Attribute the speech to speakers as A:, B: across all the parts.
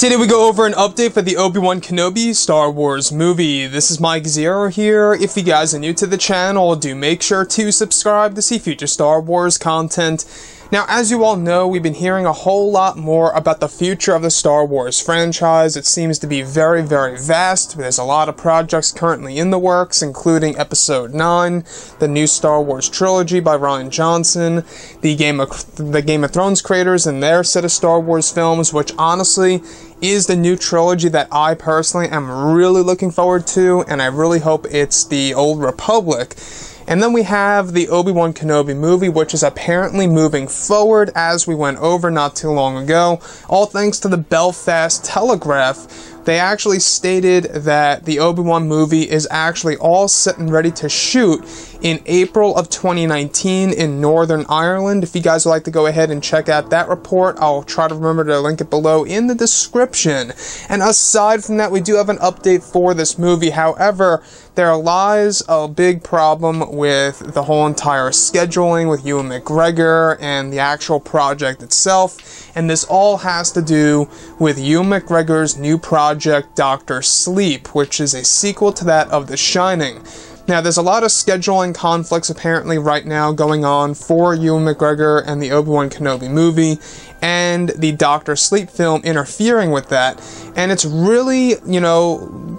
A: Today we go over an update for the Obi-Wan Kenobi Star Wars movie. This is Mike Zero here. If you guys are new to the channel, do make sure to subscribe to see future Star Wars content. Now, as you all know, we've been hearing a whole lot more about the future of the Star Wars franchise. It seems to be very, very vast. There's a lot of projects currently in the works, including Episode 9, the new Star Wars trilogy by Rian Johnson, the Game of Thrones creators and their set of Star Wars films, which honestly is the new trilogy that I personally am really looking forward to, and I really hope it's the Old Republic. And then we have the Obi-Wan Kenobi movie, which is apparently moving forward, as we went over not too long ago, all thanks to the Belfast Telegraph. They actually stated that the Obi-Wan movie is actually all set and ready to shoot in April of 2019 in Northern Ireland. If you guys would like to go ahead and check out that report, I'll try to remember to link it below in the description. And aside from that, we do have an update for this movie. However, there lies a big problem with the whole entire scheduling with Ewan McGregor and the actual project itself. And this all has to do with Ewan McGregor's new project, Dr. Sleep, which is a sequel to that of The Shining. Now, there's a lot of scheduling conflicts apparently right now going on for Ewan McGregor and the Obi-Wan Kenobi movie, and the Dr. Sleep film interfering with that. And it's really,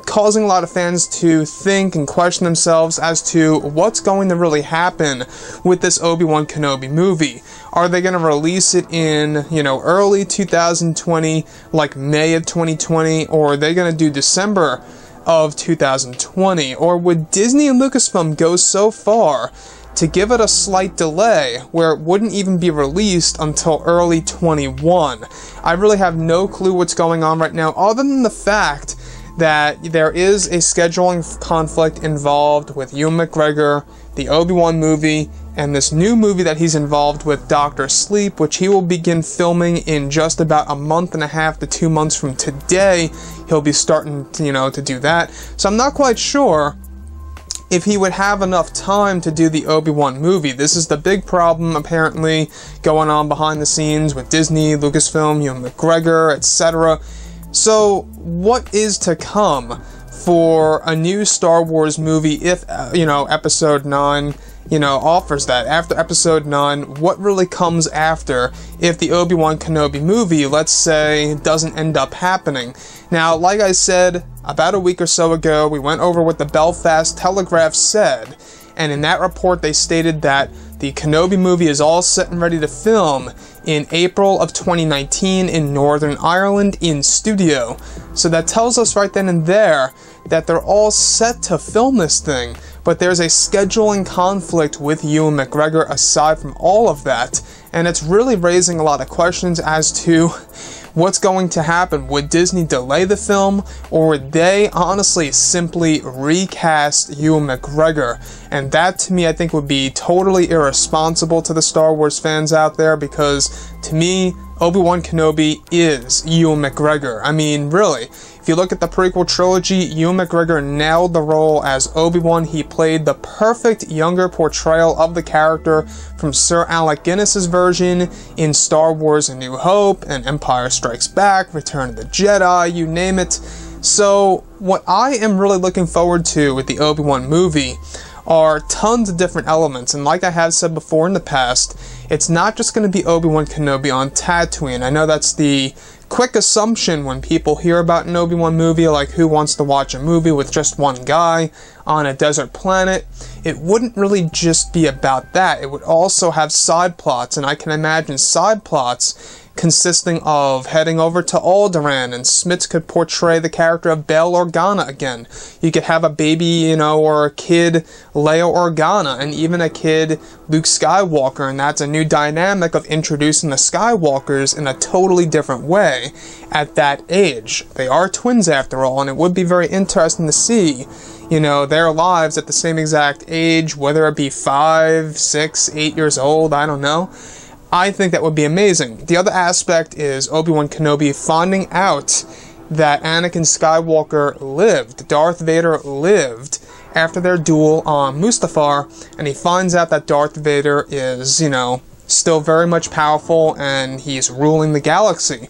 A: causing a lot of fans to think and question themselves as to what's going to really happen with this Obi-Wan Kenobi movie. Are they going to release it in, early 2020, like May of 2020, or are they going to do December of 2020? Or would Disney and Lucasfilm go so far to give it a slight delay where it wouldn't even be released until early 21? I really have no clue what's going on right now, other than the fact that there is a scheduling conflict involved with Ewan McGregor, the Obi-Wan movie, and this new movie that he's involved with, Dr. Sleep, which he will begin filming in just about a month and a half to 2 months from today. He'll be starting, to do that. So I'm not quite sure if he would have enough time to do the Obi-Wan movie. This is the big problem, apparently, going on behind the scenes with Disney, Lucasfilm, Ewan McGregor, etc. So, what is to come for a new Star Wars movie if, Episode 9, offers that? After Episode 9, what really comes after if the Obi-Wan Kenobi movie, let's say, doesn't end up happening? Now, like I said, about a week or so ago, we went over what the Belfast Telegraph said, and in that report they stated that the Kenobi movie is all set and ready to film in April of 2019 in Northern Ireland in studio. So that tells us right then and there that they're all set to film this thing, but there's a scheduling conflict with Ewan McGregor aside from all of that, and it's really raising a lot of questions as to what's going to happen. Would Disney delay the film, or would they honestly simply recast Ewan McGregor? And that, to me, I think would be totally irresponsible to the Star Wars fans out there, because, to me, Obi-Wan Kenobi is Ewan McGregor. I mean, really. If you look at the prequel trilogy, Ewan McGregor nailed the role as Obi-Wan. He played the perfect younger portrayal of the character from Sir Alec Guinness's version in Star Wars A New Hope and Empire Strikes Back, Return of the Jedi, you name it. So, what I am really looking forward to with the Obi-Wan movie are tons of different elements, and like I have said before in the past, it's not just going to be Obi-Wan Kenobi on Tatooine. I know that's the quick assumption when people hear about an Obi-Wan movie, like who wants to watch a movie with just one guy on a desert planet. It wouldn't really just be about that. It would also have side plots, and I can imagine side plots consisting of heading over to Alderaan, and Smits could portray the character of Bail Organa again. You could have a baby, or a kid Leia Organa, and even a kid Luke Skywalker, and that's a new dynamic of introducing the Skywalkers in a totally different way at that age. They are twins after all, and it would be very interesting to see, their lives at the same exact age, whether it be 5, 6, 8 years old, I don't know. I think that would be amazing. The other aspect is Obi-Wan Kenobi finding out that Anakin Skywalker lived, Darth Vader lived, after their duel on Mustafar, and he finds out that Darth Vader is, still very much powerful, and he's ruling the galaxy.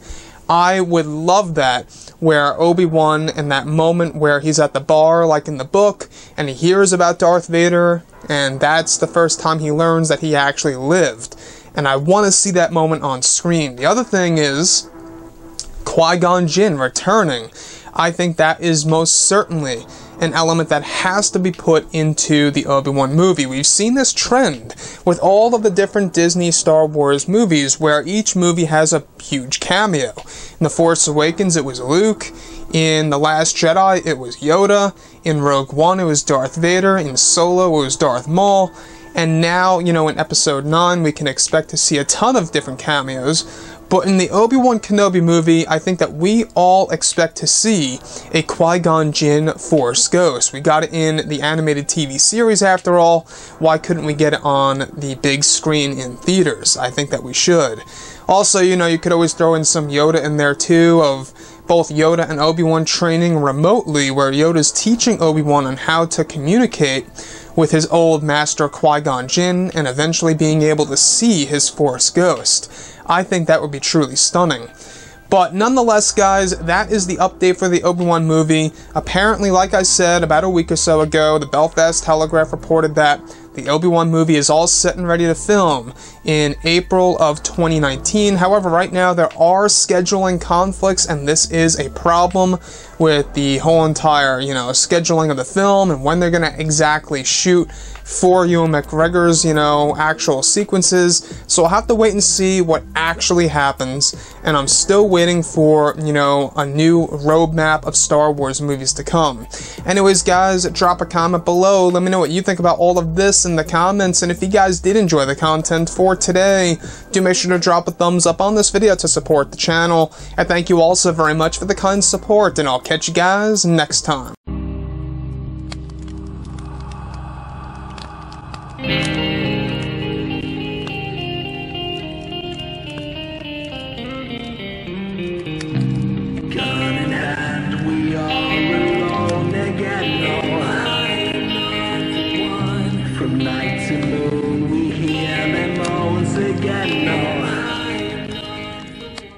A: I would love that, where Obi-Wan, in that moment where he's at the bar, like in the book, and he hears about Darth Vader, and that's the first time he learns that he actually lived. And I want to see that moment on screen. The other thing is Qui-Gon Jinn returning. I think that is most certainly an element that has to be put into the Obi-Wan movie. We've seen this trend with all of the different Disney Star Wars movies where each movie has a huge cameo. In The Force Awakens, it was Luke. In The Last Jedi, it was Yoda. In Rogue One, it was Darth Vader. In Solo, it was Darth Maul. And now, in Episode 9, we can expect to see a ton of different cameos. But in the Obi-Wan Kenobi movie, I think that we all expect to see a Qui-Gon Jinn Force Ghost. We got it in the animated TV series after all. Why couldn't we get it on the big screen in theaters? I think that we should. Also, you could always throw in some Yoda in there too, of both Yoda and Obi-Wan training remotely, where Yoda's teaching Obi-Wan on how to communicate with his old master Qui-Gon Jinn, and eventually being able to see his Force Ghost. I think that would be truly stunning. But nonetheless, guys, that is the update for the Obi-Wan movie. Apparently, like I said, about a week or so ago, the Belfast Telegraph reported that the Obi-Wan movie is all set and ready to film in April of 2019. However, right now there are scheduling conflicts, and this is a problem with the whole entire, scheduling of the film and when they're going to exactly shoot for Ewan McGregor's, actual sequences. So I'll have to wait and see what actually happens, and I'm still waiting for, a new roadmap of Star Wars movies to come. Anyways, guys, drop a comment below. Let me know what you think about all of this in the comments, and if you guys did enjoy the content for today, do make sure to drop a thumbs up on this video to support the channel. And thank you all so very much for the kind support, and I'll catch you guys next time.